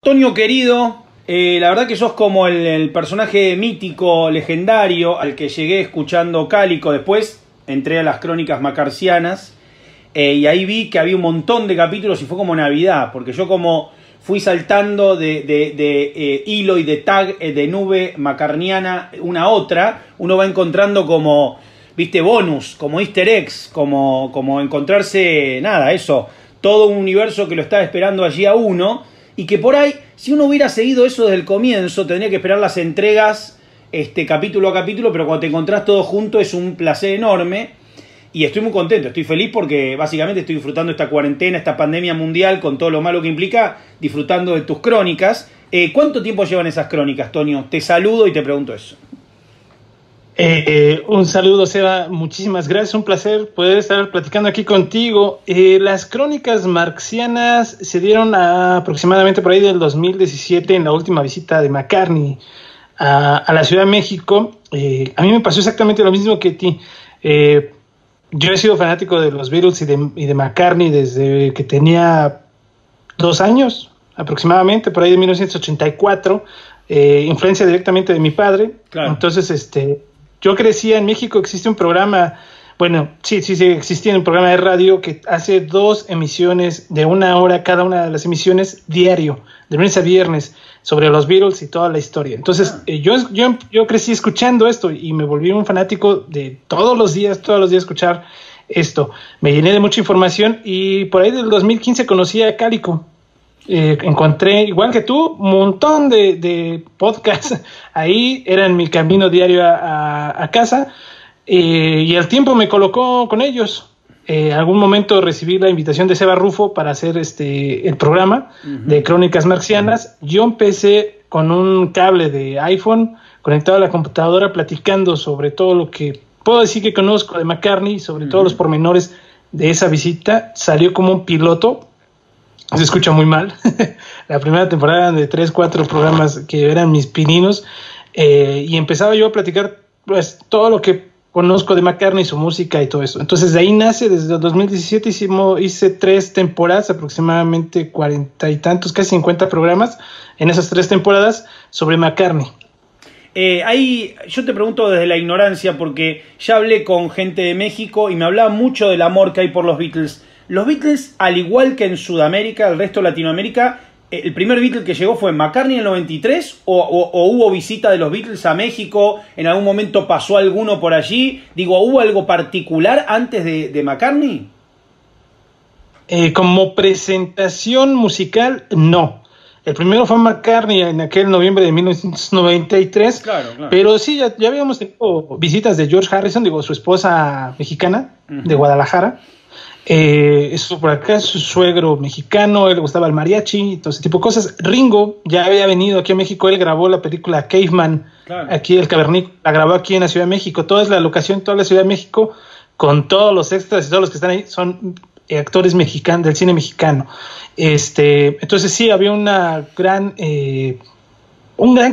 Antonio querido, la verdad que sos como el personaje mítico, legendario, al que llegué escuchando Cálico. Después entré a las crónicas macarcianas y ahí vi que había un montón de capítulos y fue como Navidad, porque yo como fui saltando de hilo y de tag de nube macarniana una a otra, uno va encontrando como, viste, bonus, como easter eggs, como encontrarse, nada, eso, todo un universo que lo está esperando allí a uno. Y que por ahí, si uno hubiera seguido eso desde el comienzo, tendría que esperar las entregas capítulo a capítulo, pero cuando te encontrás todo junto es un placer enorme. Y estoy muy contento, estoy feliz porque básicamente estoy disfrutando esta cuarentena, esta pandemia mundial, con todo lo malo que implica, disfrutando de tus crónicas. ¿Cuánto tiempo llevan esas crónicas, Tonio? Te saludo y te pregunto eso. Un saludo, Seba, muchísimas gracias, un placer poder estar platicando aquí contigo. Las crónicas marxianas se dieron aproximadamente por ahí del 2017 en la última visita de McCartney a la Ciudad de México. A mí me pasó exactamente lo mismo que a ti. Yo he sido fanático de los Beatles y de McCartney desde que tenía 2 años aproximadamente, por ahí de 1984, influencia directamente de mi padre. Claro. Entonces, yo crecía en México, existe un programa, bueno, sí, existía un programa de radio que hace 2 emisiones de 1 hora cada una de las emisiones diario, de lunes a viernes, sobre los Beatles y toda la historia. Entonces, yo crecí escuchando esto y me volví un fanático de todos los días escuchar esto. Me llené de mucha información y por ahí del 2015 conocí a Cálico. Encontré, igual que tú, un montón de podcasts. Ahí era en mi camino diario a casa, y el tiempo me colocó con ellos. Algún momento recibí la invitación de Seba Rufo para hacer el programa de Crónicas Marxianas. Yo empecé con un cable de iPhone conectado a la computadora, platicando sobre todo lo que puedo decir que conozco de McCartney, sobre todos los pormenores de esa visita. Salió como un piloto. Se escucha muy mal. La primera temporada de 3-4 programas que eran mis pininos, y empezaba yo a platicar pues todo lo que conozco de McCartney, su música y todo eso. Entonces de ahí nace, desde el 2017 hice 3 temporadas, aproximadamente 40 y tantos, casi 50 programas en esas 3 temporadas sobre McCartney. Ahí yo te pregunto desde la ignorancia, porque ya hablé con gente de México y me hablaba mucho del amor que hay por los Beatles. Los Beatles, al igual que en Sudamérica, el resto de Latinoamérica, ¿el primer Beatle que llegó fue McCartney en el 93? ¿O hubo visita de los Beatles a México? ¿En algún momento pasó alguno por allí? Digo, ¿hubo algo particular antes de McCartney? Como presentación musical, no. El primero fue McCartney en aquel noviembre de 1993. Claro. Pero sí, ya habíamos tenido visitas de George Harrison, su esposa mexicana, de Guadalajara. Eso por acá, su suegro mexicano, él le gustaba el mariachi, todo ese tipo de cosas. Ringo ya había venido aquí a México, él grabó la película Caveman, aquí el Cavernícola, la grabó aquí en la Ciudad de México. Toda es la locación, toda la Ciudad de México, con todos los extras y todos los que están ahí son actores mexicanos, del cine mexicano. Entonces sí, había un gran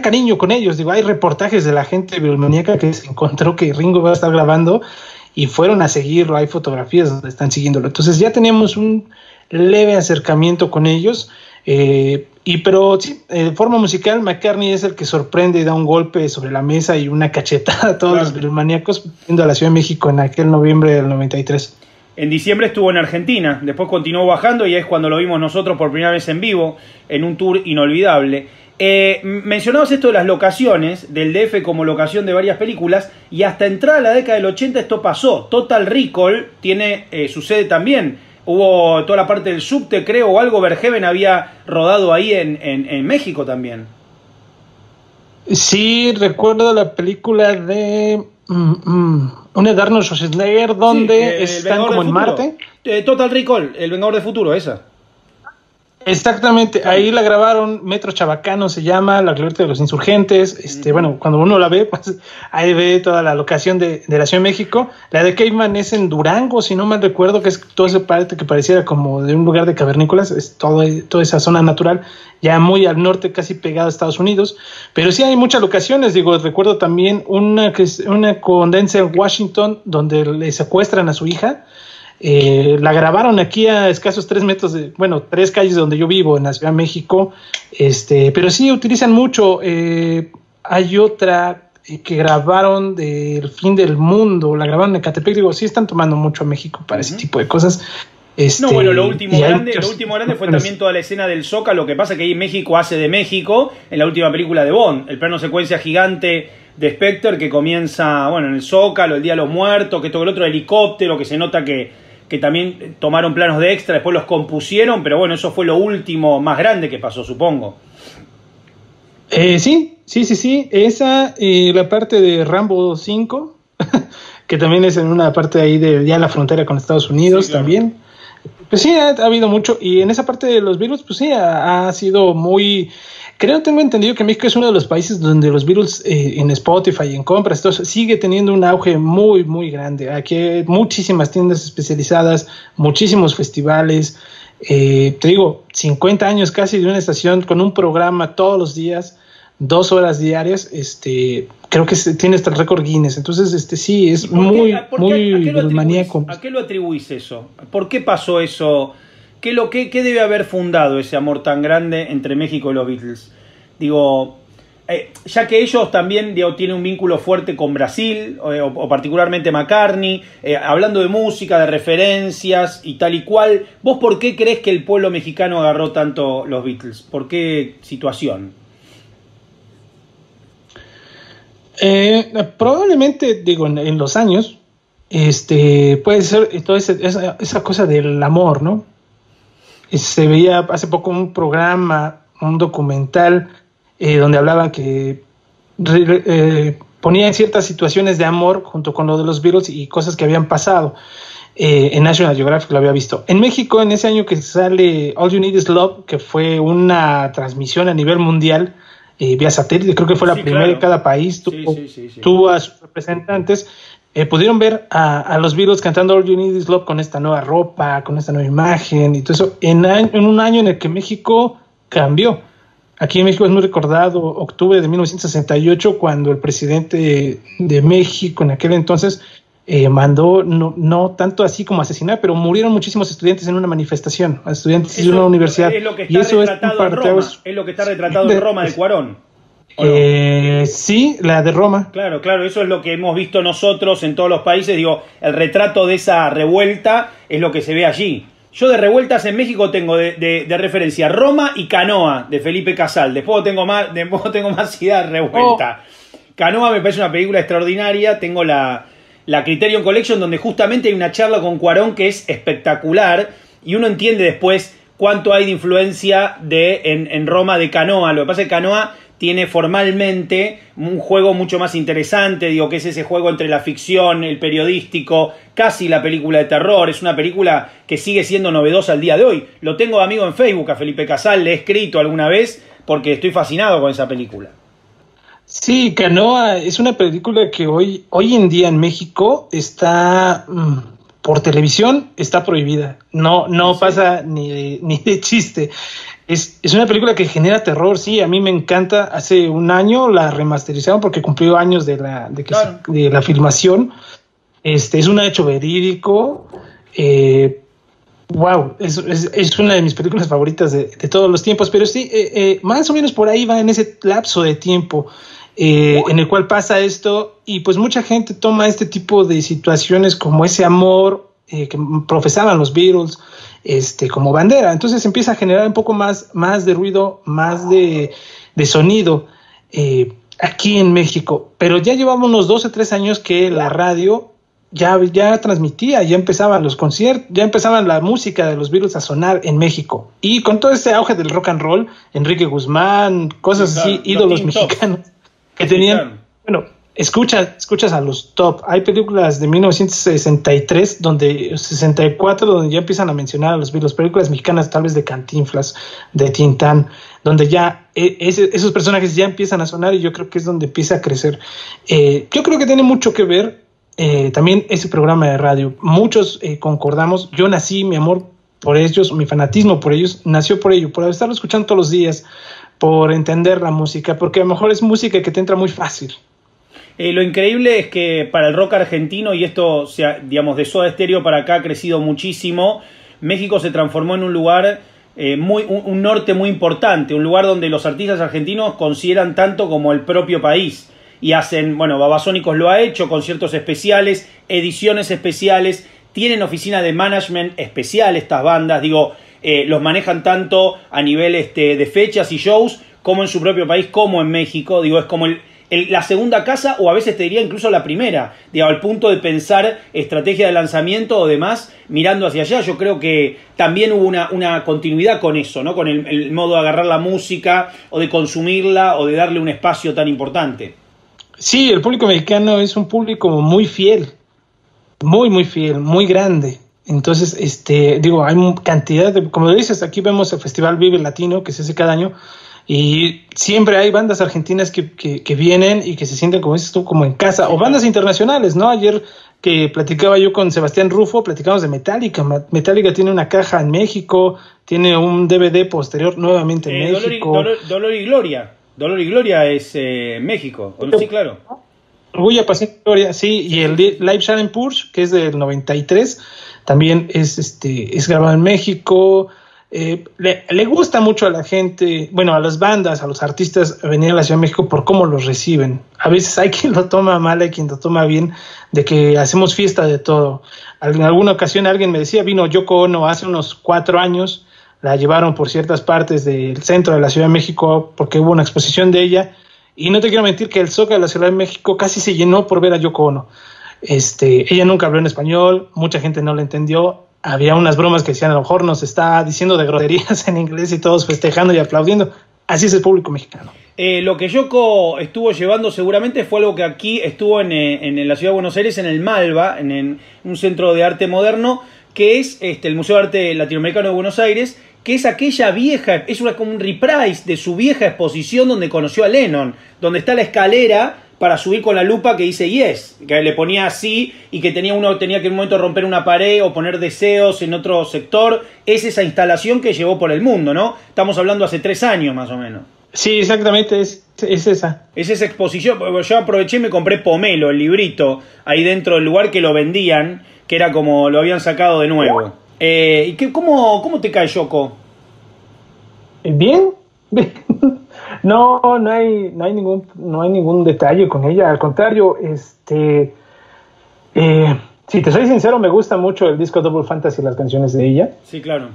cariño con ellos. Hay reportajes de la gente beatlemaniaca que se encontró que Ringo va a estar grabando y fueron a seguirlo, hay fotografías donde están siguiéndolo. Entonces ya teníamos un leve acercamiento con ellos, pero sí, de forma musical, McCartney es el que sorprende y da un golpe sobre la mesa y una cachetada a todos los beatlemaniacos yendo a la Ciudad de México en aquel noviembre del 93. En diciembre estuvo en Argentina, después continuó bajando y es cuando lo vimos nosotros por primera vez en vivo, en un tour inolvidable. Mencionabas esto de las locaciones, del DF como locación de varias películas, y hasta entrada a la década del 80 esto pasó. Total Recall tiene su sede también. Hubo toda la parte del subte, creo, o algo. Verhoeven había rodado ahí en México también. Sí, recuerdo la película de una de Arnold Schwarzenegger donde están como en Marte. Total Recall, El Vengador del Futuro, esa. Exactamente, ahí la grabaron, Metro Chabacano se llama, la glorieta de los insurgentes. Bueno, cuando uno la ve, pues ahí ve toda la locación de la Ciudad de México. La de Caveman es en Durango, si no mal recuerdo, que es toda esa parte que pareciera como de un lugar de cavernícolas, es toda esa zona natural, ya muy al norte, casi pegada a Estados Unidos. Pero sí hay muchas locaciones, recuerdo también una con Denzel Washington, donde le secuestran a su hija. La grabaron aquí a escasos 3 metros, 3 calles de donde yo vivo, en la Ciudad de México. Pero sí utilizan mucho. Hay otra que grabaron del Fin del Mundo, la grabaron en Ecatepec. Digo, sí están tomando mucho a México para ese tipo de cosas. No, bueno, lo último grande fue también toda la escena del Zócalo. Lo que pasa es que ahí México hace de México en la última película de Bond. El plano secuencia gigante de Spectre que comienza, en el Zócalo, el Día de los Muertos, que esto que el otro helicóptero, que se nota que también tomaron planos de extra, después los compusieron, pero bueno, eso fue lo último más grande que pasó, supongo. Sí. Esa y la parte de Rambo 5, que también es en una parte ahí de ya la frontera con Estados Unidos, sí, claro. También. Pues sí, ha habido mucho, y en esa parte de los Beatles, pues sí, ha sido muy... Tengo entendido que México es uno de los países donde los Beatles en Spotify y en compras, todo eso, sigue teniendo un auge muy, muy grande. Aquí hay muchísimas tiendas especializadas, muchísimos festivales. Te digo, 50 años casi de una estación con un programa todos los días, 2 horas diarias. Creo que tiene hasta el récord Guinness. Entonces, sí, es muy maníaco. ¿A qué lo atribuís eso? ¿Por qué pasó eso? ¿Qué debe haber fundado ese amor tan grande entre México y los Beatles? Digo, ya que ellos también tienen un vínculo fuerte con Brasil, o particularmente McCartney, hablando de música, de referencias y tal y cual, ¿vos por qué crees que el pueblo mexicano agarró tanto los Beatles? ¿Por qué situación? Probablemente, en los años, puede ser toda esa cosa del amor, ¿no? Se veía hace poco un programa, un documental, donde hablaban que ponían ciertas situaciones de amor junto con lo de los Beatles y cosas que habían pasado. En National Geographic lo había visto. En México, en ese año que sale All You Need Is Love, que fue una transmisión a nivel mundial, vía satélite, creo que fue la primera, claro. De cada país, tuvo a sus representantes, pudieron ver a los Beatles cantando All You Need Is Love con esta nueva ropa, con esta nueva imagen y todo eso, en un año en el que México cambió. Aquí en México es muy recordado octubre de 1968, cuando el presidente de México en aquel entonces mandó, no tanto así como asesinar, pero murieron muchísimos estudiantes en una manifestación, estudiantes de una universidad. Es lo que está retratado en Roma, es lo que está retratado en Roma de Cuarón. Sí, la de Roma. Claro, eso es lo que hemos visto nosotros en todos los países. Digo, el retrato de esa revuelta es lo que se ve allí. Yo de revueltas en México tengo de referencia Roma y Canoa, de Felipe Casal. Después tengo más idea de revuelta. Canoa me parece una película extraordinaria. Tengo la Criterion Collection, donde justamente hay una charla con Cuarón que es espectacular, y uno entiende después cuánto hay de influencia en Roma de Canoa. Lo que pasa es que Canoa tiene formalmente un juego mucho más interesante, que es ese juego entre la ficción, el periodístico, casi la película de terror. Es una película que sigue siendo novedosa al día de hoy. Lo tengo de amigo en Facebook a Felipe Casal, le he escrito alguna vez porque estoy fascinado con esa película. Sí, Canoa es una película que hoy en día en México está por televisión, está prohibida. No sí. Pasa ni de chiste. Es una película que genera terror, sí, a mí me encanta. Hace un año la remasterizaron porque cumplió años de la filmación. Es un hecho verídico. Wow, es una de mis películas favoritas de todos los tiempos, pero sí, más o menos por ahí va en ese lapso de tiempo en el cual pasa esto, y pues mucha gente toma este tipo de situaciones como ese amor que profesaban los Beatles como bandera. Entonces empieza a generar un poco más de ruido, más de sonido aquí en México, pero ya llevamos unos 12 o 3 años que la radio ya transmitía, ya empezaban los conciertos, ya empezaban la música de los Beatles a sonar en México, y con todo este auge del rock and roll, Enrique Guzmán, cosas así, ídolos mexicanos que tenían, escuchas a los top. Hay películas de 1963, 64, donde ya empiezan a mencionar a los Beatles, películas mexicanas tal vez de Cantinflas, de Tintán, donde ya esos personajes ya empiezan a sonar, y yo creo que es donde empieza a crecer. Yo creo que tiene mucho que ver también ese programa de radio. Muchos concordamos. Yo nací, mi amor por ellos, mi fanatismo por ellos, nació por ello, por estarlo escuchando todos los días, por entender la música, porque a lo mejor es música que te entra muy fácil. Lo increíble es que para el rock argentino, y esto, digamos, de Soda Stereo para acá ha crecido muchísimo, México se transformó en un lugar, un norte muy importante, un lugar donde los artistas argentinos consideran tanto como el propio país. Y hacen, bueno, Babasónicos lo ha hecho, conciertos especiales, ediciones especiales, tienen oficina de management especial estas bandas, digo, los manejan tanto a nivel de fechas y shows, como en su propio país, como en México, digo, es como la segunda casa, o a veces te diría incluso la primera, digo, al punto de pensar estrategia de lanzamiento o demás, mirando hacia allá. Yo creo que también hubo una continuidad con eso, ¿no? Con el modo de agarrar la música, o de consumirla, o de darle un espacio tan importante. Sí, el público mexicano es un público muy fiel, muy fiel, muy grande. Entonces, digo, hay cantidad de, como dices, aquí vemos el Festival Vive Latino, que se hace cada año, y siempre hay bandas argentinas que vienen y que se sienten, como dices tú, como en casa, sí, o bandas internacionales, ¿no? Ayer que platicaba yo con Sebastián Rufo, platicamos de Metallica. Metallica tiene una caja en México, tiene un DVD posterior nuevamente en México. Dolor y Gloria. Dolor y Gloria es México, sí, claro. Orgullo, Pasión y Gloria, sí, y el Live Sharon Purge, que es del 93, también es grabado en México. Le gusta mucho a la gente, bueno, a las bandas, a los artistas venir a la Ciudad de México por cómo los reciben. A veces hay quien lo toma mal, hay quien lo toma bien, de que hacemos fiesta de todo. En alguna ocasión alguien me decía, vino Yoko Ono hace unos 4 años, la llevaron por ciertas partes del centro de la Ciudad de México porque hubo una exposición de ella, y no te quiero mentir que el Zócalo de la Ciudad de México casi se llenó por ver a Yoko Ono. Ella nunca habló en español, mucha gente no la entendió. Había unas bromas que decían, a lo mejor nos está diciendo de groserías en inglés, y todos festejando y aplaudiendo. Así es el público mexicano. Lo que Yoko estuvo llevando seguramente fue algo que aquí estuvo en la Ciudad de Buenos Aires, en el Malva, en un centro de arte moderno, que es el Museo de Arte Latinoamericano de Buenos Aires, que es aquella vieja, es como un reprise de su vieja exposición donde conoció a Lennon, donde está la escalera para subir con la lupa que dice Yes, que le ponía así, y que tenía que en un momento romper una pared o poner deseos en otro sector. Es esa instalación que llevó por el mundo, ¿no? Estamos hablando hace 3 años más o menos. Sí, exactamente, es esa. Es esa exposición. Yo aproveché y me compré Pomelo, el librito, ahí dentro del lugar que lo vendían, que era como lo habían sacado de nuevo. ¿Y cómo te cae Yoko? Bien. No hay ningún detalle con ella. Al contrario, si te soy sincero, me gusta mucho el disco Double Fantasy y las canciones de ella. Sí, claro.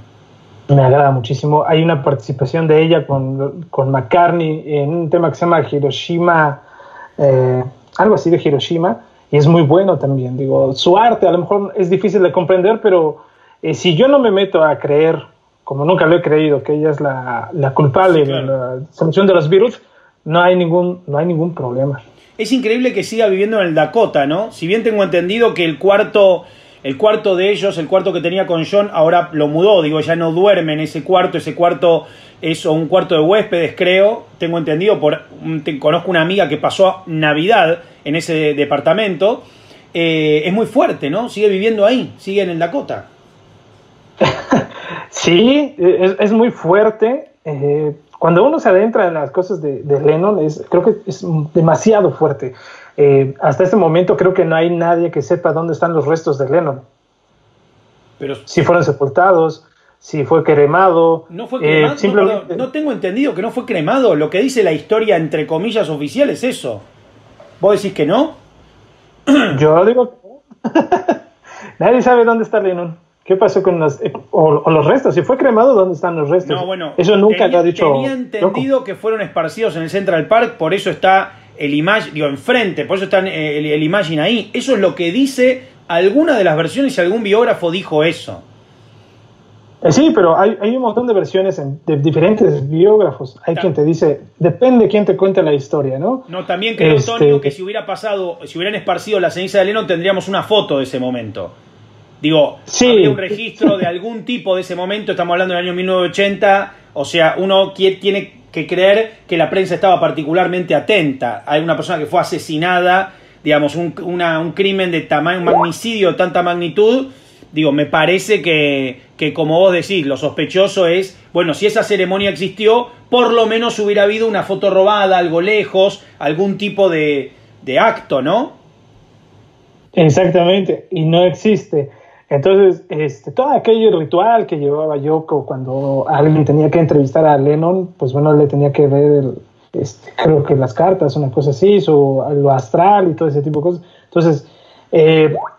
Me agrada muchísimo. Hay una participación de ella con McCartney en un tema que se llama Hiroshima, algo así de Hiroshima, y es muy bueno también. Digo, su arte a lo mejor es difícil de comprender, pero si yo no me meto a creer, como nunca lo he creído, que ella es la culpable, sí, claro, de la solución de los virus, no hay ningún problema. Es increíble que siga viviendo en el Dakota, ¿no? Si bien tengo entendido que el cuarto de ellos, el cuarto que tenía con John, ahora lo mudó, digo, ya no duerme en ese cuarto es un cuarto de huéspedes, creo, tengo entendido, conozco una amiga que pasó Navidad en ese departamento. Es muy fuerte, ¿no? Sigue viviendo ahí, sigue en el Dakota. Sí, es muy fuerte. Cuando uno se adentra en las cosas de Lennon, creo que es demasiado fuerte. Hasta este momento creo que no hay nadie que sepa dónde están los restos de Lennon. Pero si fueron sepultados, si fue cremado. No fue cremado, simplemente... no tengo entendido que no fue cremado. Lo que dice la historia, entre comillas, oficial es eso. ¿Vos decís que no? Yo digo que no. Nadie sabe dónde está Lennon. ¿Qué pasó con los restos? Si fue cremado, ¿dónde están los restos? No, bueno, eso nunca lo ha dicho. Tenía entendido que fueron esparcidos en el Central Park, por eso está el Imagine, digo, enfrente, por eso está el Imagine ahí. Eso es lo que dice alguna de las versiones, y algún biógrafo dijo eso. Sí, pero hay un montón de versiones de diferentes biógrafos. Hay quien te dice, depende quién te cuente la historia, ¿no? No, también creo, Antonio, que si hubieran esparcido la ceniza de Lennon, tendríamos una foto de ese momento. Digo, sí, había un registro de algún tipo de ese momento, estamos hablando del año 1980, o sea, uno tiene que creer que la prensa estaba particularmente atenta. Hay una persona que fue asesinada, digamos, un crimen de tamaño, un magnicidio de tanta magnitud. Digo, me parece que como vos decís, lo sospechoso es, bueno, si esa ceremonia existió, por lo menos hubiera habido una foto robada, algo lejos, algún tipo de de acto, ¿no? Exactamente, y no existe. Entonces, todo aquel ritual que llevaba Yoko cuando alguien tenía que entrevistar a Lennon, pues bueno, le tenía que ver, creo que las cartas, una cosa así, lo astral y todo ese tipo de cosas. Entonces,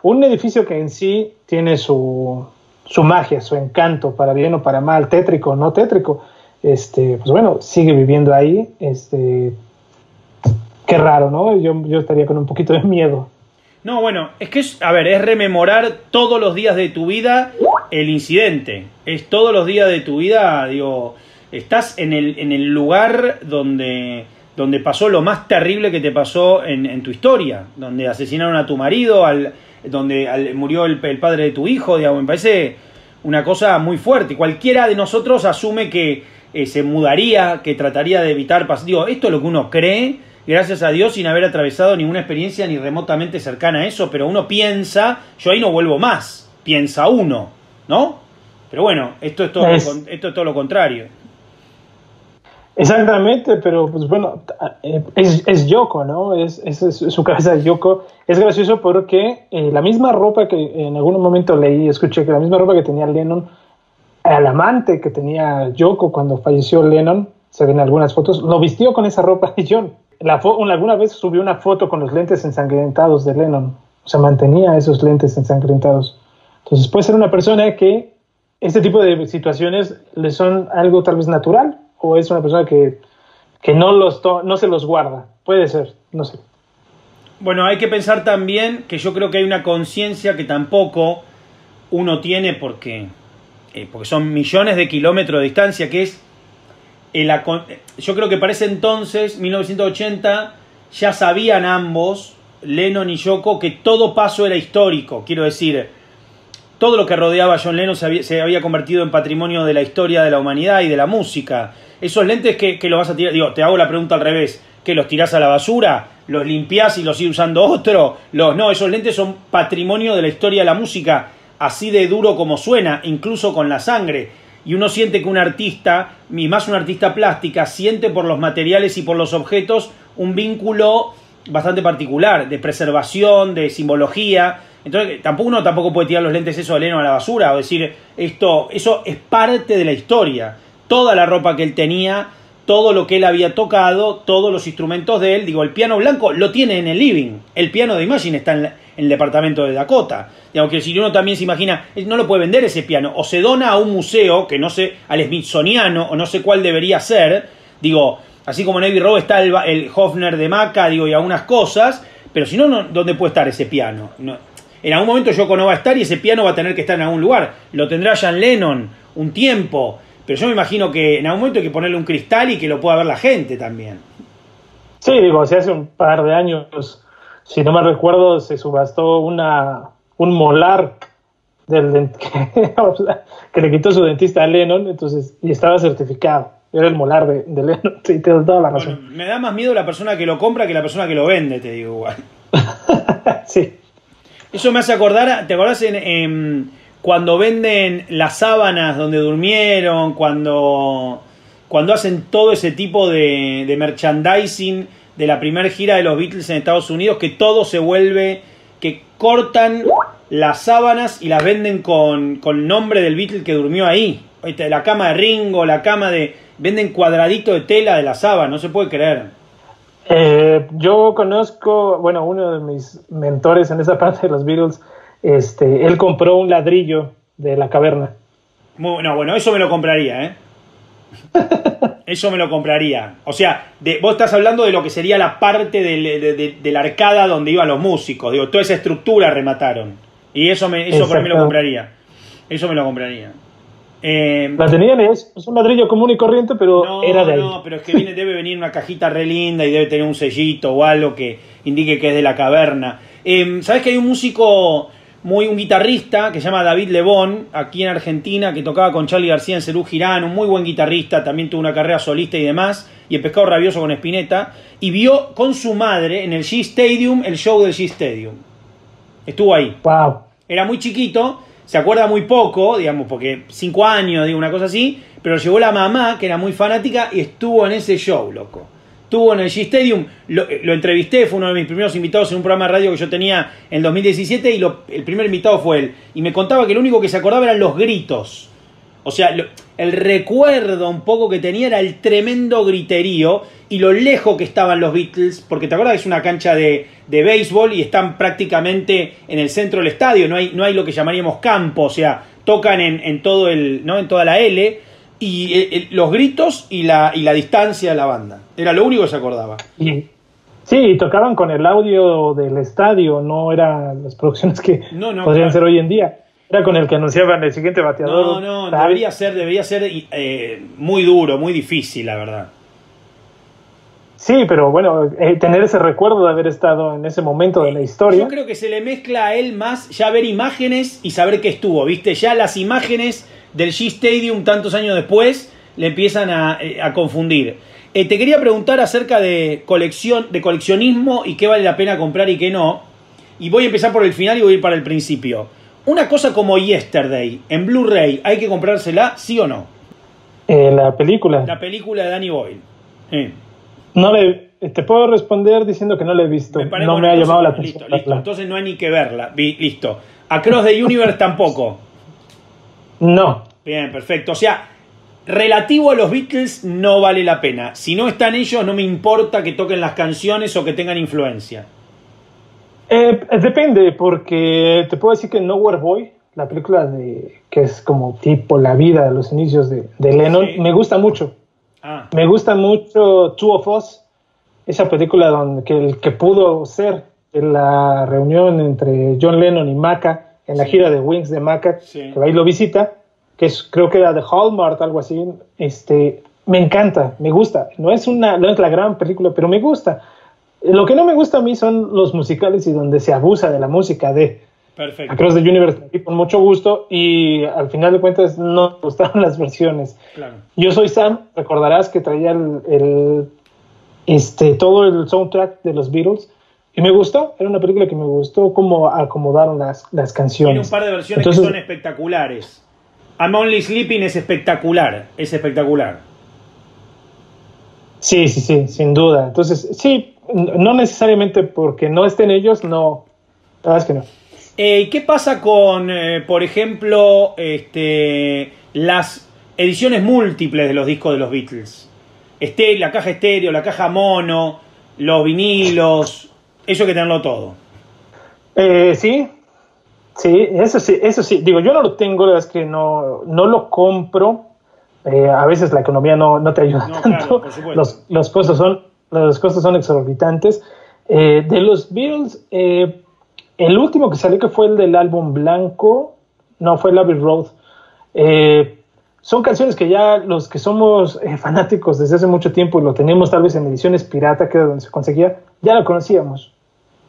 un edificio que en sí tiene su magia, su encanto, para bien o para mal, tétrico o no tétrico, pues bueno, sigue viviendo ahí. Qué raro, ¿no? Yo estaría con un poquito de miedo. No, bueno, es que es rememorar todos los días de tu vida el incidente. Es todos los días de tu vida, digo, estás en el lugar donde pasó lo más terrible que te pasó en tu historia, donde asesinaron a tu marido, donde murió el padre de tu hijo, digamos, me parece una cosa muy fuerte. Cualquiera de nosotros asume que se mudaría, que trataría de evitar, digo, esto es lo que uno cree, gracias a Dios, sin haber atravesado ninguna experiencia ni remotamente cercana a eso, pero uno piensa, yo ahí no vuelvo más, piensa uno, ¿no? Pero bueno, esto es todo lo contrario. Exactamente, pero pues bueno, es Yoko, ¿no? Es su cabeza de Yoko. Es gracioso porque la misma ropa que en algún momento escuché que la misma ropa que tenía Lennon, al amante que tenía Yoko cuando falleció Lennon, se ven algunas fotos, lo vistió con esa ropa y John. Alguna vez subió una foto con los lentes ensangrentados de Lennon, o sea, mantenía esos lentes ensangrentados. Entonces puede ser una persona que este tipo de situaciones le son algo tal vez natural, o es una persona que no se los guarda. Puede ser, no sé. Bueno, hay que pensar también que yo creo que hay una conciencia que tampoco uno tiene porque son millones de kilómetros de distancia, que es yo creo que para ese entonces, 1980, ya sabían ambos, Lennon y Yoko, que todo paso era histórico. Quiero decir, todo lo que rodeaba a John Lennon se había convertido en patrimonio de la historia de la humanidad y de la música. Esos lentes que los vas a tirar, digo, te hago la pregunta al revés, ¿que los tirás a la basura? ¿Los limpiás y los sigue usando otro? No, esos lentes son patrimonio de la historia de la música, así de duro como suena, incluso con la sangre. Y uno siente que un artista, y más una artista plástica, siente por los materiales y por los objetos un vínculo bastante particular, de preservación, de simbología. Entonces uno tampoco puede tirar los lentes esos de Lennon a la basura o decir, eso es parte de la historia. Toda la ropa que él tenía, todo lo que él había tocado, todos los instrumentos de él, digo, el piano blanco lo tiene en el living, el piano de Imagine está en el departamento de Dakota. Digamos que si uno también se imagina, no lo puede vender ese piano, o se dona a un museo, que no sé, al Smithsoniano, o no sé cuál debería ser, digo, así como en Abbey Road está el Hofner de Maca, digo, y algunas cosas, pero si no, ¿dónde puede estar ese piano? No, en algún momento Yoko no va a estar y ese piano va a tener que estar en algún lugar, lo tendrá John Lennon un tiempo, pero yo me imagino que en algún momento hay que ponerle un cristal y que lo pueda ver la gente también. Sí, digo, hace un par de años, si no me recuerdo, se subastó un molar que le quitó su dentista a Lennon, entonces, y estaba certificado. Era el molar de Lennon. Sí, te das toda la razón. Bueno, me da más miedo la persona que lo compra que la persona que lo vende, te digo igual. Sí. Eso me hace acordar, ¿te acordás cuando venden las sábanas donde durmieron, cuando hacen todo ese tipo de merchandising de la primera gira de los Beatles en Estados Unidos, que todo se vuelve, que cortan las sábanas y las venden con nombre del Beatle que durmió ahí? La cama de Ringo, venden cuadradito de tela de la sábana, no se puede creer. Yo conozco, bueno, uno de mis mentores en esa parte de los Beatles, él compró un ladrillo de la caverna. Bueno, eso me lo compraría, ¿eh? Eso me lo compraría. O sea, vos estás hablando de lo que sería la parte de la arcada donde iban los músicos. Digo, toda esa estructura remataron. Y eso por mí me lo compraría. Eso me lo compraría. La tenían, es un ladrillo común y corriente, pero era de ahí. No, pero es que debe venir una cajita re linda y debe tener un sellito o algo que indique que es de la caverna. ¿Sabés que hay un músico, un guitarrista que se llama David Lebón, aquí en Argentina, que tocaba con Charly García en Serú Girán, un muy buen guitarrista, también tuvo una carrera solista y demás, y el Pescado Rabioso con Spinetta, y vio con su madre en el Shea Stadium el show del Shea Stadium. Estuvo ahí. Wow. Era muy chiquito, se acuerda muy poco, digamos, porque 5 años, digo, una cosa así, pero llevó la mamá, que era muy fanática, y estuvo en ese show, loco. estuvo en el G-Stadium, lo entrevisté, fue uno de mis primeros invitados en un programa de radio que yo tenía en 2017 y el primer invitado fue él. Y me contaba que lo único que se acordaba eran los gritos. O sea, el recuerdo un poco que tenía era el tremendo griterío y lo lejos que estaban los Beatles, porque te acuerdas que es una cancha de béisbol y están prácticamente en el centro del estadio, no hay lo que llamaríamos campo, o sea, tocan en todo ¿no? En toda la L, y los gritos y la distancia de la banda. Era lo único que se acordaba. Sí, tocaban con el audio del estadio, no eran las producciones que podrían ser hoy en día. Era con el que anunciaban el siguiente bateador. No, debería ser muy duro, muy difícil, la verdad. Sí, pero bueno, tener ese recuerdo de haber estado en ese momento de la historia. Yo creo que se le mezcla a él más ya ver imágenes y saber que estuvo, ¿viste? Ya las imágenes del G-Stadium tantos años después le empiezan a confundir. Te quería preguntar acerca de coleccionismo y qué vale la pena comprar y qué no. Y voy a empezar por el final y voy a ir para el principio. Una cosa como Yesterday, en Blu-ray, ¿hay que comprársela, sí o no? La película. La película de Danny Boyle. No te puedo responder diciendo que no la he visto. No me ha llamado la atención. Listo. Entonces no hay ni que verla. Listo. Across the Universe tampoco. No. Bien, perfecto. O sea, relativo a los Beatles no vale la pena. Si no están ellos, no me importa que toquen las canciones o que tengan influencia. Depende, porque te puedo decir que Nowhere Boy, la película que es como tipo la vida de los inicios de Lennon, sí, me gusta mucho. Me gusta mucho Two of Us, esa película que pudo ser la reunión entre John Lennon y Maca en la gira de Wings de Maca, que ahí lo visita, que creo que era de Hallmark, algo así. Me encanta, me gusta. No es la gran película, pero me gusta. Lo que no me gusta a mí son los musicales y donde se abusa de la música de Perfecto. Across the Universe, con mucho gusto, y al final de cuentas no me gustaron las versiones. Claro. Yo soy Sam, recordarás que traía todo el soundtrack de los Beatles, y me gustó, era una película que me gustó cómo acomodaron las canciones. Tiene un par de versiones que son espectaculares. I'm Only Sleeping es espectacular. Sí, sin duda. Entonces, sí, no necesariamente porque no estén ellos, no, la verdad es que no. ¿Qué pasa con, por ejemplo, las ediciones múltiples de los discos de los Beatles? La caja estéreo, la caja mono, los vinilos, eso hay que tenerlo todo. Sí, eso sí. Digo, yo no lo tengo, la verdad es que no lo compro. A veces la economía no te ayuda tanto. Claro, los costos son exorbitantes. De los Beatles, el último que salió, que fue el del álbum blanco, no, fue el Abbey Road. Son canciones que ya los que somos fanáticos desde hace mucho tiempo y lo tenemos tal vez en ediciones pirata, que era donde se conseguía, ya lo conocíamos.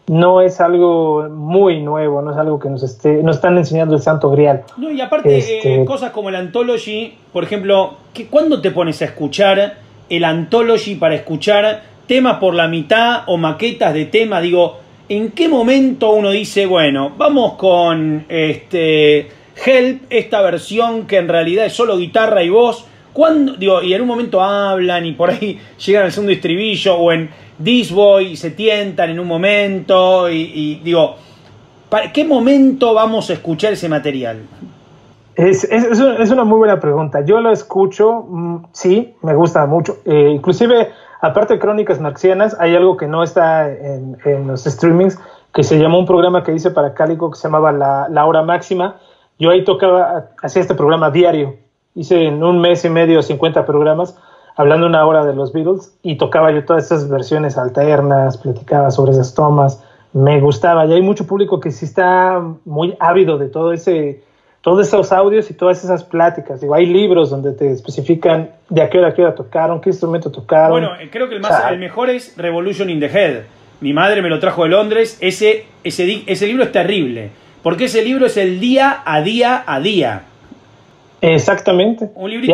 No es algo muy nuevo, no es algo que nos están enseñando el santo grial. No, y aparte, cosas como el Anthology, por ejemplo, ¿cuándo te pones a escuchar el Anthology para escuchar temas por la mitad o maquetas de tema? Digo, ¿en qué momento uno dice, bueno, vamos con Help, esta versión que en realidad es solo guitarra y voz? Y en un momento hablan y por ahí llegan al segundo estribillo, o en This Boy se tientan en un momento y digo, ¿para qué momento vamos a escuchar ese material? Es una muy buena pregunta. Yo lo escucho, sí, me gusta mucho. Inclusive, aparte de Crónicas Marxianas, hay algo que no está en los streamings, que se llamó un programa que hice para Cálico que se llamaba La Hora Máxima. Yo ahí hacía este programa diario. Hice en un mes y medio 50 programas, hablando una hora de los Beatles, y tocaba yo todas esas versiones alternas, platicaba sobre esas tomas, me gustaba. Y hay mucho público que sí está muy ávido de todos esos audios y todas esas pláticas. Digo, hay libros donde te especifican de a qué hora tocaron, qué instrumento tocaron. Bueno, creo que el mejor es Revolution in the Head. Mi madre me lo trajo de Londres. Ese libro es terrible, porque ese libro es el día a día. Exactamente. Un librito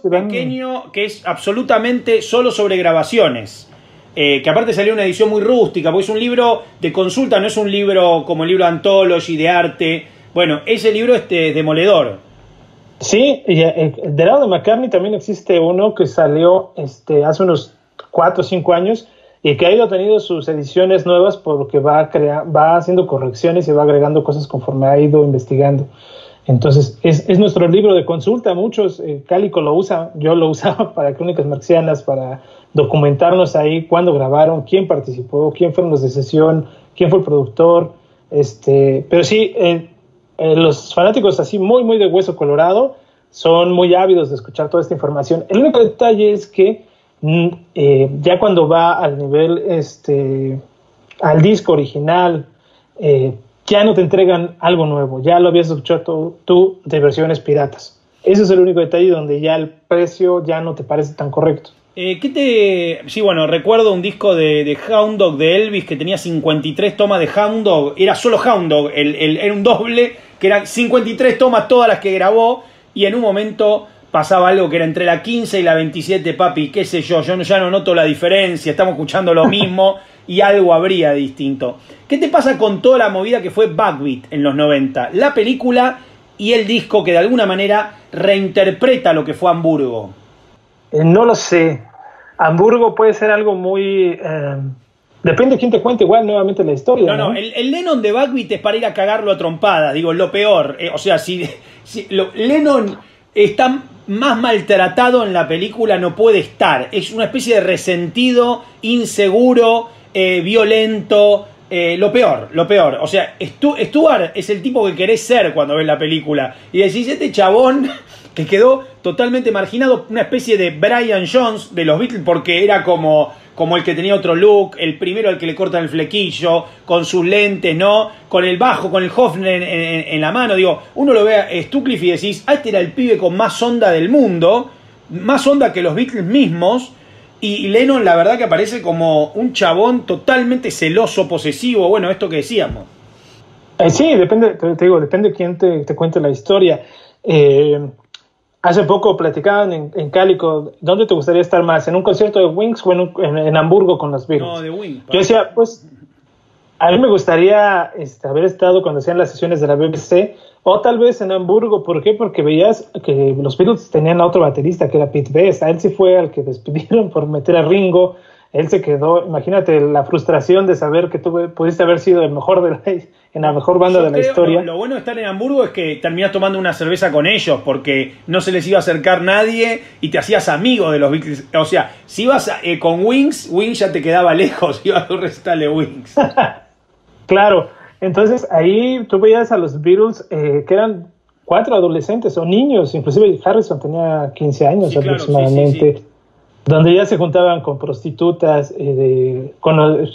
pequeño que es absolutamente solo sobre grabaciones. Que aparte salió una edición muy rústica, porque es un libro de consulta, no es un libro como el libro Anthology de arte. Bueno, ese libro es demoledor. Sí, y del lado de McCartney también existe uno que salió hace unos 4 o 5 años, y que ha ido teniendo sus ediciones nuevas porque va haciendo correcciones y va agregando cosas conforme ha ido investigando. Entonces, es nuestro libro de consulta. Muchos, Cálico lo usa, yo lo usaba para Crónicas Marxianas, para documentarnos ahí cuándo grabaron, quién participó, quién fueron los de sesión, quién fue el productor. Pero sí, los fanáticos así muy de hueso colorado son muy ávidos de escuchar toda esta información. El único detalle es que ya cuando va al nivel, al disco original, ya no te entregan algo nuevo, ya lo habías escuchado tú de versiones piratas. Ese es el único detalle donde ya el precio ya no te parece tan correcto. Sí, bueno, recuerdo un disco de Hound Dog de Elvis que tenía 53 tomas de Hound Dog, era solo Hound Dog, era un doble, que eran 53 tomas todas las que grabó, y en un momento pasaba algo que era entre la 15 y la 27, papi, qué sé yo ya no noto la diferencia, estamos escuchando lo mismo y algo habría distinto. ¿Qué te pasa con toda la movida que fue Backbeat en los 90? La película y el disco que de alguna manera reinterpreta lo que fue Hamburgo. No lo sé. Hamburgo puede ser algo muy... depende de quién te cuente igual nuevamente la historia. No, el Lennon de Backbeat es para ir a cagarlo a trompada, digo, lo peor. O sea, si Lennon está más maltratado en la película no puede estar. Es una especie de resentido, inseguro, violento, lo peor. O sea, Stuart es el tipo que querés ser cuando ves la película. Y decís, este chabón que quedó totalmente marginado, una especie de Brian Jones de los Beatles, porque era como el que tenía otro look, el primero al que le cortan el flequillo, con sus lentes, ¿no? Con el bajo, con el Hofner en la mano. Digo, uno lo ve a Stucliffe y decís, este era el pibe con más onda del mundo, más onda que los Beatles mismos, y Lennon la verdad que aparece como un chabón totalmente celoso, posesivo, bueno, esto que decíamos. Sí, depende de quién te cuente la historia. Hace poco platicaban en Cálico, ¿dónde te gustaría estar más? ¿En un concierto de Wings o en Hamburgo con los Beatles? No, de Wings. Yo decía, pues, a mí me gustaría haber estado cuando hacían las sesiones de la BBC, o tal vez en Hamburgo. ¿Por qué? Porque veías que los Beatles tenían a otro baterista, que era Pete Best. A él sí fue al que despidieron por meter a Ringo. Él se quedó, imagínate la frustración de saber que tú pudiste haber sido el mejor en la mejor banda de la historia. Lo bueno de estar en Hamburgo es que terminás tomando una cerveza con ellos, porque no se les iba a acercar nadie y te hacías amigo de los Beatles. O sea, si ibas con Wings ya te quedaba lejos, ibas a un recital de Wings. Claro, entonces ahí tú veías a los Beatles que eran 4 adolescentes o niños, inclusive Harrison tenía 15 años, sí, aproximadamente. Claro, sí. Donde ya se juntaban con prostitutas, perdieron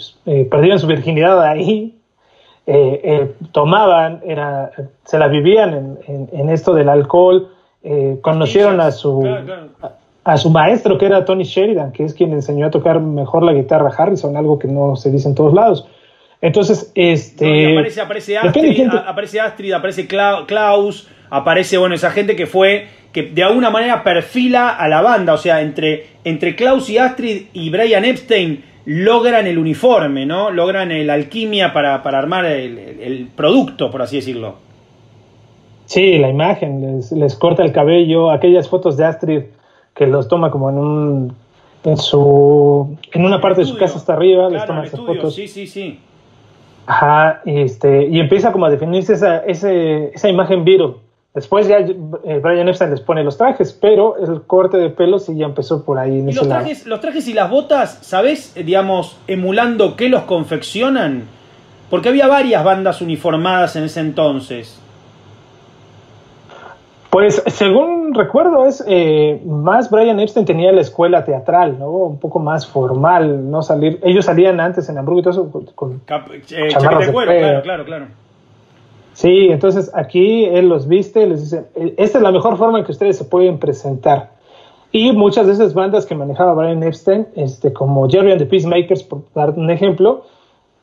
su virginidad ahí, tomaban, se la vivían en esto del alcohol, conocieron a su maestro, que era Tony Sheridan, que es quien enseñó a tocar mejor la guitarra a Harrison, algo que no se dice en todos lados. Entonces, aparece Astrid, aparece Klaus, aparece, bueno, esa gente que de alguna manera perfila a la banda. O sea, entre Klaus y Astrid y Brian Epstein logran el uniforme, ¿no? Logran la alquimia para armar el producto, por así decirlo. Sí, la imagen, les corta el cabello, aquellas fotos de Astrid que los toma como en una parte de su casa hasta arriba, claro, les toma esas fotos. Sí. Ajá, y empieza como a definirse esa imagen Beatle. Después ya Brian Epstein les pone los trajes, pero el corte de pelo sí ya empezó por ahí. ¿Y los trajes y las botas, sabés, digamos, emulando qué los confeccionan? Porque había varias bandas uniformadas en ese entonces. Pues, según recuerdo, más Brian Epstein tenía la escuela teatral, ¿no? Un poco más formal, no salir. Ellos salían antes en Hamburgo y todo eso con chamarras de cuero. Claro. Sí, entonces aquí él los viste, les dice, esta es la mejor forma en que ustedes se pueden presentar. Y muchas de esas bandas que manejaba Brian Epstein, como Jerry and the Peacemakers, por dar un ejemplo,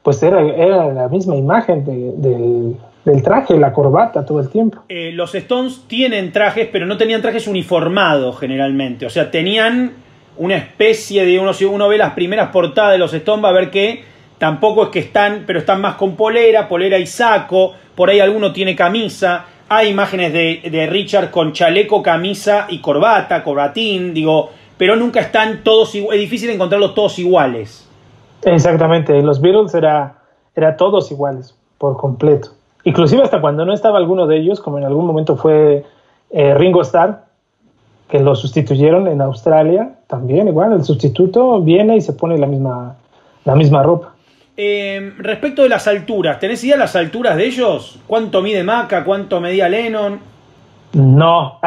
pues era la misma imagen del traje, la corbata todo el tiempo. Los Stones tienen trajes, pero no tenían trajes uniformados generalmente. O sea, tenían una especie de... Uno ve las primeras portadas de los Stones, va a ver que tampoco es que están, pero están más con polera y saco. Por ahí alguno tiene camisa. Hay imágenes de Richard con chaleco, camisa y corbatín. Digo, pero nunca están todos iguales. Es difícil encontrarlos todos iguales. Exactamente, los Beatles era todos iguales, por completo. Inclusive hasta cuando no estaba alguno de ellos, como en algún momento fue Ringo Starr, que lo sustituyeron en Australia, también igual, el sustituto viene y se pone la misma ropa. Respecto de las alturas, ¿tenés idea de las alturas de ellos? ¿Cuánto mide Maca? ¿Cuánto medía Lennon? No,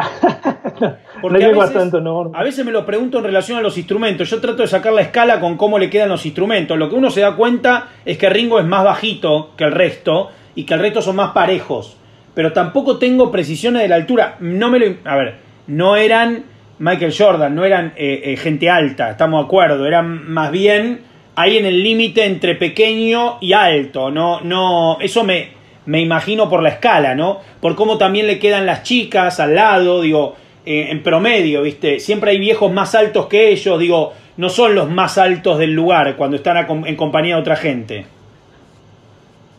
Porque no llego a tanto, no. A veces me lo pregunto en relación a los instrumentos. Yo trato de sacar la escala con cómo le quedan los instrumentos. Lo que uno se da cuenta es que Ringo es más bajito que el resto y que el resto son más parejos. Pero tampoco tengo precisiones de la altura. A ver, no eran Michael Jordan, no eran gente alta, estamos de acuerdo. Eran más bien ahí en el límite entre pequeño y alto. No, eso me imagino por la escala, ¿no? Por cómo también le quedan las chicas al lado, digo, en promedio, ¿viste? Siempre hay viejos más altos que ellos, digo, no son los más altos del lugar cuando están en compañía de otra gente.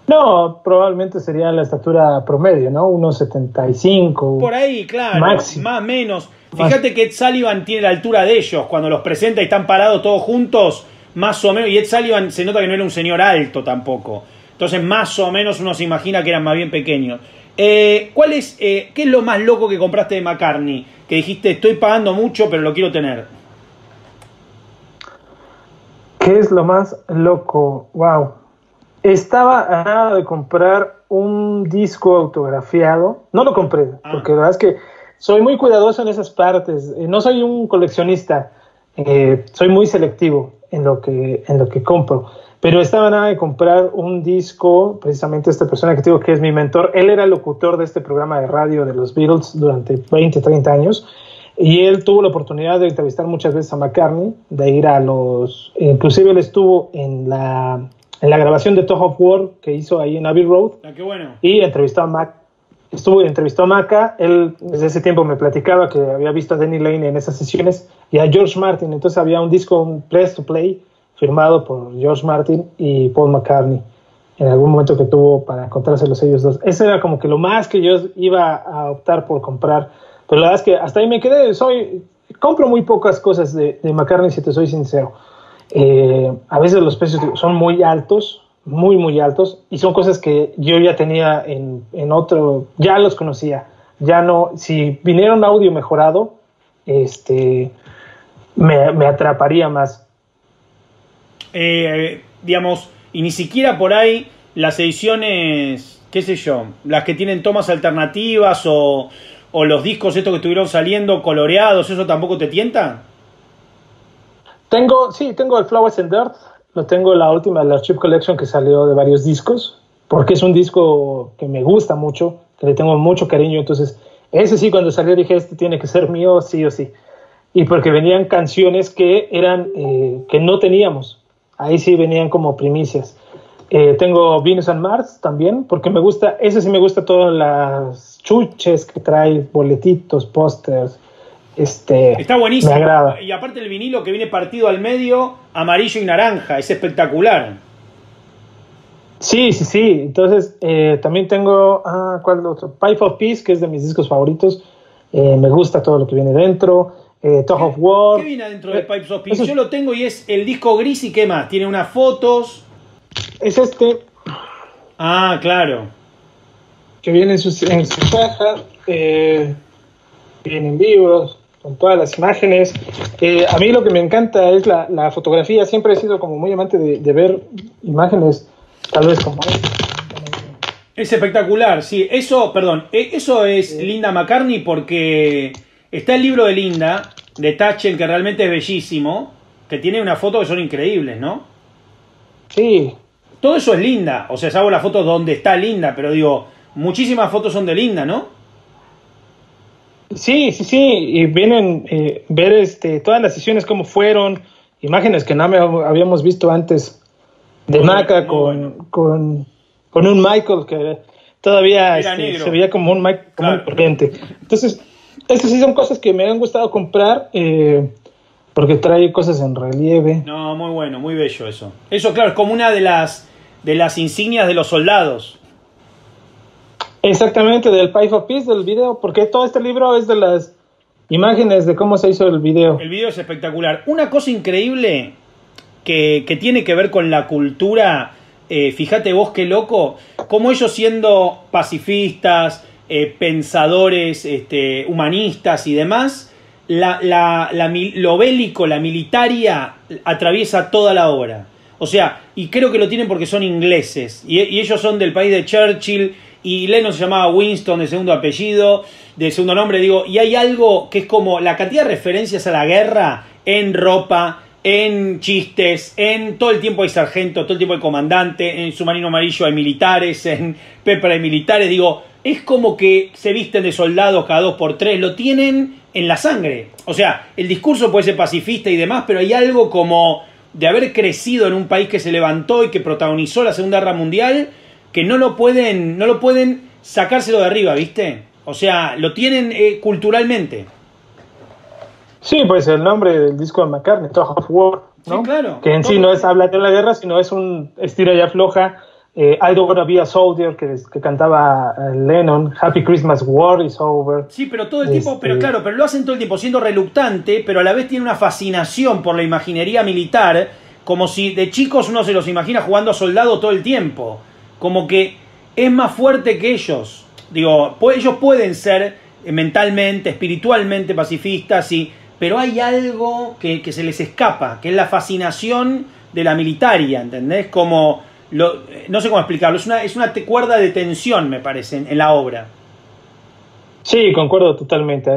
No, probablemente sería la estatura promedio, ¿no? 1,75. Por ahí, claro, máximo. Más o menos. Fíjate que Ed Sullivan tiene la altura de ellos, cuando los presenta y están parados todos juntos, más o menos, y Ed Sullivan se nota que no era un señor alto tampoco. Entonces, más o menos uno se imagina que eran más bien pequeños. ¿Qué es lo más loco que compraste de McCartney? Que dijiste, estoy pagando mucho, pero lo quiero tener. ¿Qué es lo más loco? Wow. Estaba a nada de comprar un disco autografiado. No lo compré, porque la verdad es que soy muy cuidadoso en esas partes. No soy un coleccionista. Soy muy selectivo en lo que compro. Pero estaba a nada de comprar un disco, precisamente esta persona que te digo que es mi mentor. Él era locutor de este programa de radio de los Beatles durante 20, 30 años. Y él tuvo la oportunidad de entrevistar muchas veces a McCartney, de ir a los... Inclusive él estuvo en la grabación de Tug of War que hizo ahí en Abbey Road. Qué bueno. Y entrevistó a Maca. Él desde ese tiempo me platicaba que había visto a Denny Lane en esas sesiones y a George Martin. Entonces había un disco, un Press to Play, firmado por George Martin y Paul McCartney, en algún momento que tuvo para encontrárselos ellos dos. Eso era como que lo más que yo iba a optar por comprar. Pero la verdad es que hasta ahí me quedé. Compro muy pocas cosas de McCartney, si te soy sincero. A veces los precios son muy altos, muy, muy altos, y son cosas que yo ya tenía en otro, ya los conocía. Ya no, si viniera un audio mejorado, me atraparía más. Digamos, y ni siquiera por ahí las ediciones, qué sé yo, las que tienen tomas alternativas o los discos estos que estuvieron saliendo coloreados, ¿eso tampoco te tienta? Tengo el Flowers and Dirt, lo tengo la última, la Chip Collection que salió de varios discos, porque es un disco que me gusta mucho, que le tengo mucho cariño. Entonces ese sí, cuando salió dije, este tiene que ser mío sí o sí, y porque venían canciones que eran que no teníamos. Ahí sí venían como primicias. Tengo Venus and Mars también, porque me gusta, ese sí me gusta, todas las chuches que trae, boletitos, pósters. Está buenísimo. Me agrada. Y aparte el vinilo que viene partido al medio, amarillo y naranja, es espectacular. Sí. Entonces, también tengo, ¿cuál otro? Pipe of Peace, que es de mis discos favoritos. Me gusta todo lo que viene dentro. Tug of War. ¿Qué viene adentro de Pipes of Peace? Yo lo tengo y es el disco gris y qué más. Tiene unas fotos. Es claro. Que viene en su caja. Vienen vivos, con todas las imágenes. A mí lo que me encanta es la fotografía. Siempre he sido como muy amante de ver imágenes, tal vez como esta. Es espectacular, sí. Eso es Linda McCartney, porque está el libro de Linda, de Thatcher, que realmente es bellísimo, que tiene unas fotos que son increíbles, ¿no? Sí. Todo eso es Linda, o sea, salvo las fotos donde está Linda, pero digo, muchísimas fotos son de Linda, ¿no? Sí, y vienen ver todas las sesiones, cómo fueron, imágenes que no habíamos visto antes de Maca con un Michael que todavía se veía como un Michael común y corriente. Entonces, estas sí son cosas que me han gustado comprar, porque trae cosas en relieve. No, muy bueno, muy bello eso. Eso, claro, es como una de las insignias de los soldados. Exactamente, del Pipe of Peace, del video, porque todo este libro es de imágenes de cómo se hizo el video. El video es espectacular. Una cosa increíble que tiene que ver con la cultura, fíjate vos qué loco, como ellos siendo pacifistas, pensadores, humanistas y demás, lo bélico, la militaria, atraviesa toda la obra. O sea, y creo que lo tienen porque son ingleses, y ellos son del país de Churchill, y Lennon se llamaba Winston de segundo apellido, de segundo nombre, digo, y hay algo que es como la cantidad de referencias a la guerra en ropa, en chistes, en todo el tiempo hay sargento, todo el tiempo hay comandante, en Submarino Amarillo hay militares, en Pepper hay militares, digo, es como que se visten de soldados cada 2x3, lo tienen en la sangre. O sea, el discurso puede ser pacifista y demás, pero hay algo como de haber crecido en un país que se levantó y que protagonizó la Segunda Guerra Mundial, que no lo pueden sacárselo de arriba, ¿viste? O sea, lo tienen culturalmente. Sí, pues el nombre del disco de McCartney, Tug of War, ¿no? Sí, claro. Que en sí no es hablar de la guerra, sino es un estira y afloja. I Don't Wanna Be a Soldier, que cantaba Lennon, Happy Christmas, War is Over. Sí, pero todo el tiempo, pero claro, pero lo hacen todo el tiempo siendo reluctante, pero a la vez tiene una fascinación por la imaginería militar, como si de chicos uno se los imagina jugando a soldado todo el tiempo. Como que es más fuerte que ellos. Digo, ellos pueden ser mentalmente, espiritualmente pacifistas, sí, pero hay algo que se les escapa, que es la fascinación de la militaria, ¿entendés? Como no sé cómo explicarlo, es una cuerda de tensión, me parece, en la obra. Sí, concuerdo totalmente.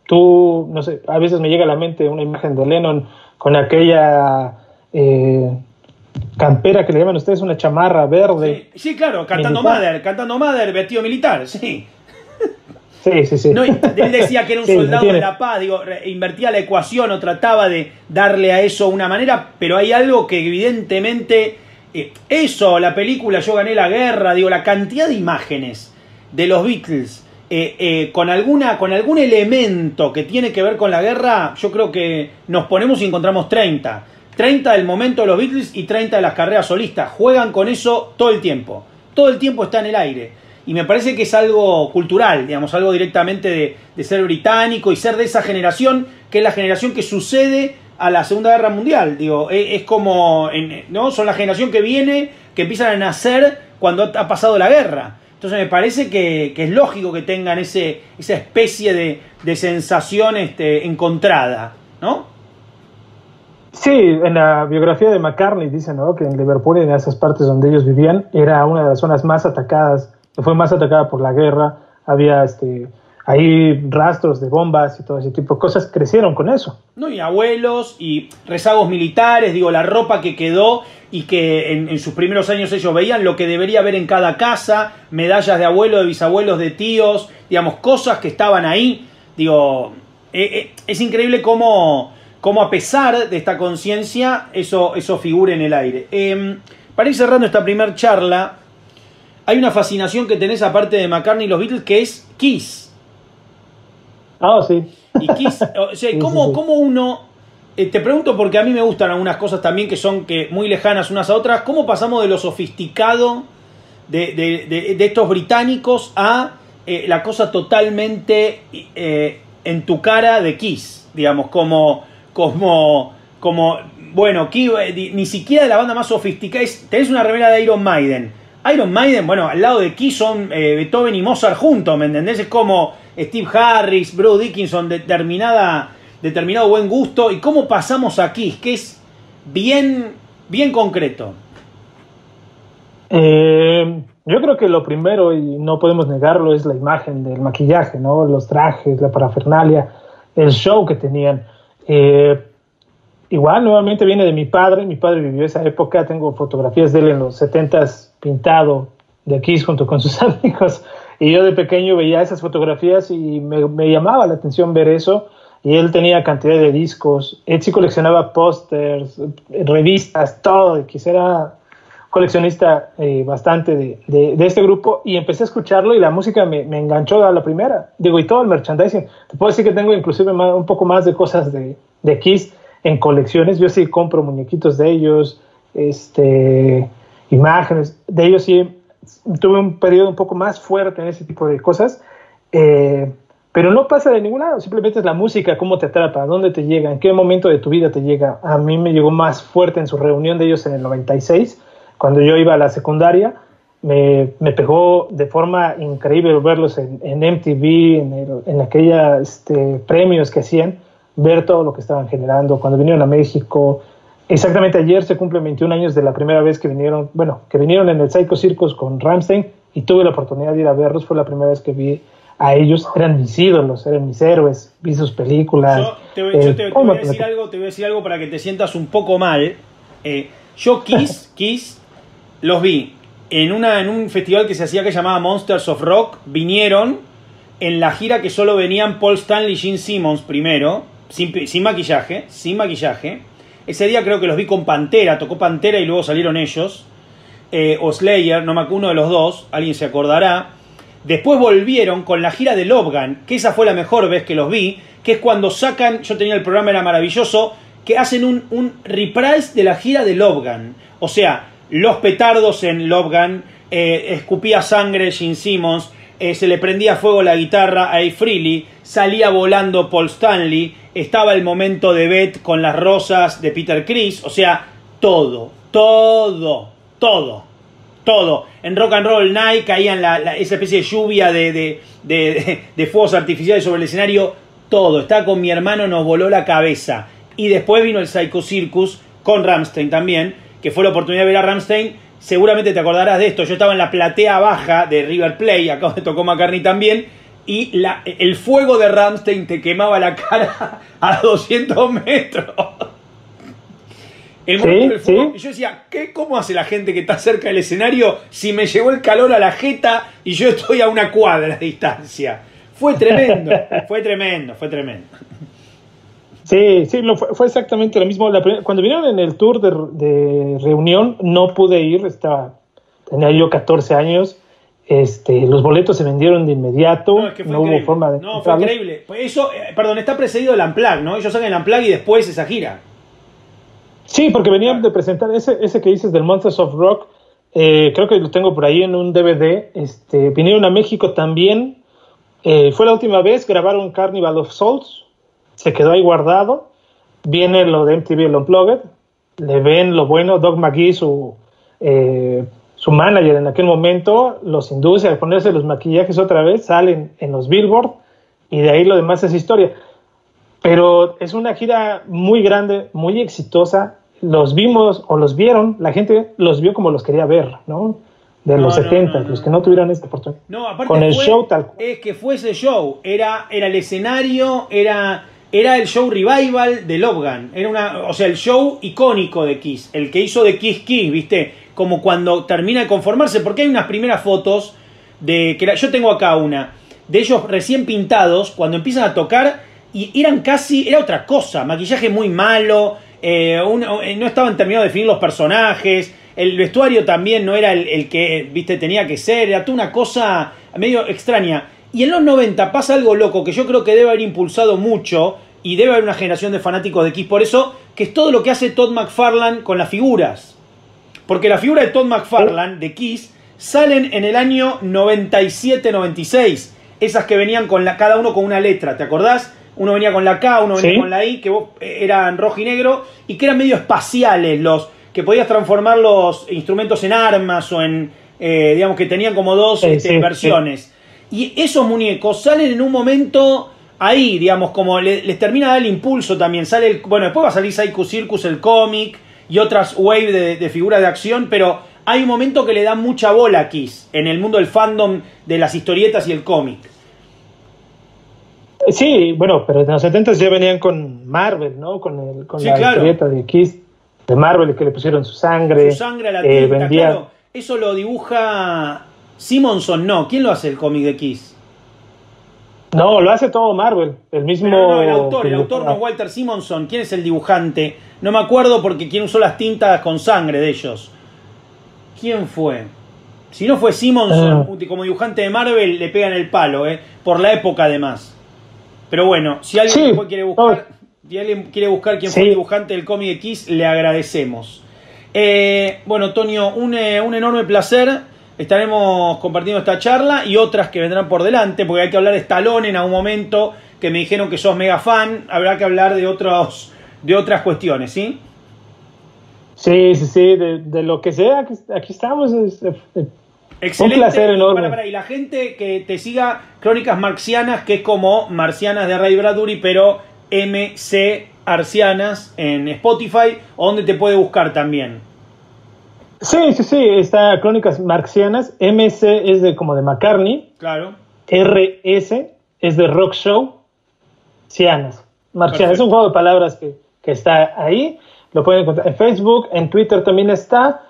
Tú, no sé, a veces me llega a la mente una imagen de Lennon con aquella campera que le llaman ustedes, una chamarra verde. Sí, claro, cantando Mother, vestido militar, sí. Sí. No, él decía que era un soldado de la paz, digo, invertía la ecuación o trataba de darle a eso una manera, pero hay algo que evidentemente... eso, la película Yo gané la guerra, digo, la cantidad de imágenes de los Beatles con algún elemento que tiene que ver con la guerra, yo creo que nos ponemos y encontramos 30 del momento de los Beatles y 30 de las carreras solistas, juegan con eso todo el tiempo está en el aire, y me parece que es algo cultural, digamos, algo directamente de ser británico y ser de esa generación, que es la generación que sucede a la Segunda Guerra Mundial, digo, es como, ¿no? Son la generación que viene, que empiezan a nacer cuando ha pasado la guerra. Entonces me parece que es lógico que tengan esa especie de sensación encontrada, ¿no? Sí, en la biografía de McCartney dicen, ¿no?, que en Liverpool, en esas partes donde ellos vivían, era una de las zonas más atacadas, fue más atacada por la guerra, había ahí rastros de bombas y todo ese tipo de cosas, crecieron con eso. No, y abuelos y rezagos militares, digo, la ropa que quedó y que en sus primeros años ellos veían lo que debería haber en cada casa, medallas de abuelos, de bisabuelos, de tíos, digamos, cosas que estaban ahí. Digo, es increíble cómo a pesar de esta conciencia eso figura en el aire. Para ir cerrando esta primer charla, hay una fascinación que tenés aparte de McCartney y los Beatles, que es Kiss. Ah, sí. Y Kiss, o sea, ¿cómo uno... te pregunto porque a mí me gustan algunas cosas también que son muy lejanas unas a otras. ¿Cómo pasamos de lo sofisticado de estos británicos a la cosa totalmente en tu cara de Kiss? Digamos, como bueno, ni siquiera de la banda más sofisticada. Tenés una remera de Iron Maiden. Iron Maiden, bueno, al lado de Kiss son Beethoven y Mozart juntos, ¿me entendés? Es como Steve Harris, Bruce Dickinson, determinado buen gusto. ¿Y cómo pasamos a Kiss? Que es bien concreto. Yo creo que lo primero, y no podemos negarlo, es la imagen del maquillaje, ¿no? Los trajes, la parafernalia, el show que tenían. Igual, nuevamente viene de mi padre vivió esa época, tengo fotografías de él en los 70s pintado de Kiss junto con sus amigos, y yo de pequeño veía esas fotografías y me llamaba la atención ver eso, y él tenía cantidad de discos, él sí coleccionaba pósters, revistas, todo, Kiss era coleccionista bastante de este grupo, y empecé a escucharlo y la música me enganchó a la primera, digo, y todo el merchandising, te puedo decir que tengo inclusive un poco más de cosas de Kiss en colecciones. Yo sí compro muñequitos de ellos, imágenes de ellos. Sí tuve un periodo un poco más fuerte en ese tipo de cosas, pero no pasa de ningún lado, simplemente es la música, cómo te atrapa, dónde te llega, en qué momento de tu vida te llega. A mí me llegó más fuerte en su reunión de ellos en el 96, cuando yo iba a la secundaria. Me pegó de forma increíble verlos en MTV, en aquellos premios que hacían, ver todo lo que estaban generando. Cuando vinieron a México, exactamente ayer se cumplen 21 años de la primera vez que vinieron, que vinieron en el Psycho Circus con Rammstein, y tuve la oportunidad de ir a verlos. Fue la primera vez que vi a ellos. Eran mis ídolos, eran mis héroes, vi sus películas. Te voy a decir algo para que te sientas un poco mal. Yo Kiss los vi en un festival que se hacía, que llamaba Monsters of Rock. Vinieron en la gira que solo venían Paul Stanley y Gene Simmons primero, sin maquillaje. Ese día creo que los vi con Pantera, tocó Pantera y luego salieron ellos, o Slayer, no me acuerdo, uno de los dos, alguien se acordará. Después volvieron con la gira de Love Gun, que esa fue la mejor vez que los vi, que es cuando sacan, yo tenía el programa, era maravilloso, que hacen un reprise de la gira de Love Gun. O sea, los petardos en Love Gun, escupía sangre Gene Simmons, se le prendía fuego la guitarra a Ace Frehley, salía volando Paul Stanley, estaba el momento de Beth con las rosas de Peter Criss. O sea, todo. En Rock and Roll Night caían esa especie de lluvia de fuegos artificiales sobre el escenario, todo. Estaba con mi hermano, nos voló la cabeza. Y después vino el Psycho Circus con Rammstein también, que fue la oportunidad de ver a Rammstein. Seguramente te acordarás de esto. Yo estaba en la platea baja de River Plate, acá donde tocó McCartney también, y el fuego de Rammstein te quemaba la cara a 200 metros. El momento del fuego, y yo decía, ¿cómo hace la gente que está cerca del escenario si me llegó el calor a la jeta y yo estoy a una cuadra de distancia? Fue tremendo. Sí, fue exactamente lo mismo. Cuando vinieron en el tour de reunión, no pude ir, tenía yo 14 años. Los boletos se vendieron de inmediato, no hubo forma de... No, fue increíble. Eso, está precedido del Unplugged, ¿no? Ellos sacan el Unplugged y después esa gira. Sí, porque venían de presentar ese que dices del Monsters of Rock, creo que lo tengo por ahí en un DVD. Vinieron a México también, fue la última vez, grabaron Carnival of Souls, se quedó ahí guardado. Viene lo de MTV, el Unplugged, le ven lo bueno. Doug McGhee, su manager en aquel momento, los induce a ponerse los maquillajes otra vez, salen en los Billboard, y de ahí lo demás es historia. Pero es una gira muy grande, muy exitosa. Los vimos, o los vieron, la gente los vio como los quería ver, ¿no? Los 70, los que no tuvieron esta oportunidad. No, aparte con el show tal cual. Es que fue ese show, era el escenario, era el show revival de Love Gun. Era el show icónico de Kiss, el que hizo de Kiss, ¿viste? Como cuando termina de conformarse, porque hay unas primeras fotos yo tengo acá una, de ellos recién pintados, cuando empiezan a tocar, y era otra cosa, maquillaje muy malo, no estaban terminados de definir los personajes, el vestuario también no era el que, viste, tenía que ser, era toda una cosa medio extraña. Y en los 90 pasa algo loco que yo creo que debe haber impulsado mucho, y debe haber una generación de fanáticos de Kiss por eso, que es todo lo que hace Todd McFarlane con las figuras. Porque la figura de Todd McFarlane, de Kiss, salen en el año 97-96. Esas que venían cada uno con una letra, ¿te acordás? Uno venía con la K, uno venía con la I, que eran rojo y negro, y que eran medio espaciales, que podías transformar los instrumentos en armas, o en, digamos, que tenían como dos versiones. Y esos muñecos salen en un momento ahí, digamos, como les termina de dar el impulso también. Después va a salir Psycho Circus, el cómic, y otras wave de figuras de acción, pero hay un momento que le da mucha bola a Kiss en el mundo del fandom de las historietas y el cómic. Sí, bueno, pero en los 70 ya venían con Marvel, ¿no? Con la historieta de Kiss, de Marvel, que le pusieron su sangre. Su sangre a la tinta, claro. Eso lo dibuja Simonson, ¿no? ¿Quién lo hace el cómic de Kiss? No, lo hace todo Marvel, el mismo... No, el autor no es Walter Simonson. ¿Quién es el dibujante? No me acuerdo porque quién usó las tintas con sangre de ellos. ¿Quién fue? Si no fue Simonson, como dibujante de Marvel, le pegan el palo, por la época además. Pero bueno, si alguien quiere buscar quién fue el dibujante del cómic de Kiss, le agradecemos. Bueno, Tonio, un enorme placer. estaremos compartiendo esta charla y otras que vendrán por delante, porque hay que hablar de Stallone en algún momento, que me dijeron que sos mega fan, habrá que hablar de otras cuestiones, ¿sí? Sí, de lo que sea, aquí estamos. Excelente. Un placer enorme. Y la gente que te siga Crónicas Marcianas, que es como Marcianas de Ray Bradbury, pero MC Arcianas en Spotify, o donde te puede buscar también. Sí, está Crónicas Marcianas. MC es como de McCartney. Claro. RS es de Rock Show. Cianas. Marcianas. Perfecto. Es un juego de palabras que está ahí. Lo pueden encontrar en Facebook, en Twitter también está,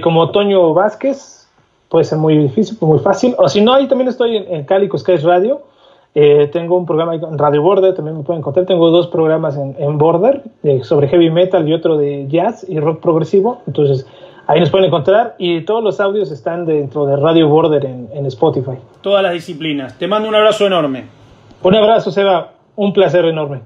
como Toño Vázquez. Puede ser muy difícil, muy fácil. O si no, ahí también estoy en Cálico Skies Radio. Tengo un programa en Radio Border, también me pueden encontrar. Tengo 2 programas en Border, sobre heavy metal y otro de jazz y rock progresivo. Entonces, ahí nos pueden encontrar. Y todos los audios están dentro de Radio Border en Spotify. Todas las disciplinas. Te mando un abrazo enorme. Un abrazo, Seba. Un placer enorme.